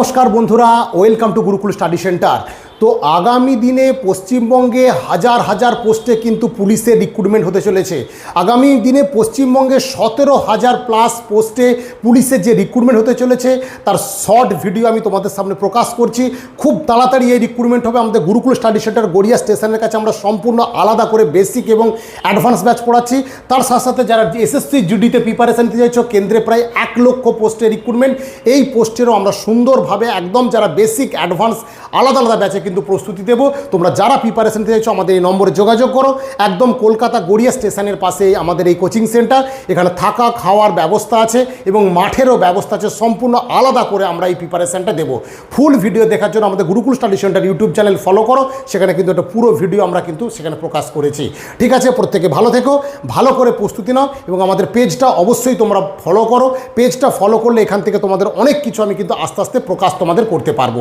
নমস্কার বন্ধুরা, welcome to Gurukul study centre. তো আগামী দিনে পশ্চিমবঙ্গে হাজার হাজার পোস্টে কিন্তু পুলিশের রিক্রুটমেন্ট হতে চলেছে। আগামী দিনে পশ্চিমবঙ্গে 17,000 প্লাস পোস্টে পুলিশের যে রিক্রুটমেন্ট হতে চলেছে তার শর্ট ভিডিও আমি তোমাদের সামনে প্রকাশ করছি। খুব তাড়াতাড়ি এই রিক্রুটমেন্ট হবে। আমাদের গুরুকুল স্টাডি সেন্টার গড়িয়া স্টেশনের কাছে আমরা সম্পূর্ণ আলাদা করে বেসিক এবং অ্যাডভান্স ব্যাচ পড়াচ্ছি। তার সাথে সাথে যারা এসএসসি জিডিতে প্রিপারেশন নিতে চাইছো, কেন্দ্রে প্রায় 1 লক্ষ পোস্টের রিক্রুটমেন্ট। এই পোস্টেরও আমরা সুন্দরভাবে একদম যারা বেসিক অ্যাডভান্স আলাদা আলাদা ব্যাচে কিন্তু প্রস্তুতি দেবো। তোমরা যারা প্রিপারেশন নিতে চাইছো আমাদের এই নম্বরে যোগাযোগ করো। একদম কলকাতা গড়িয়া স্টেশনের পাশে আমাদের এই কোচিং সেন্টার। এখানে থাকা খাওয়ার ব্যবস্থা আছে এবং মাঠেরও ব্যবস্থা আছে। সম্পূর্ণ আলাদা করে আমরা এই প্রিপারেশনটা দেবো। ফুল ভিডিও দেখার জন্য আমাদের Gurukul study centre YouTube channel follow করো। সেখানে কিন্তু একটা পুরো ভিডিও আমরা কিন্তু সেখানে প্রকাশ করেছি। ঠিক আছে, প্রত্যেকে ভালো থেকো, ভালো করে প্রস্তুতি নাও এবং আমাদের পেজটা অবশ্যই তোমরা ফলো করো। পেজটা ফলো করলে এখান থেকে তোমাদের অনেক কিছু আমি কিন্তু আস্তে আস্তে প্রকাশ তোমাদের করতে পারবো।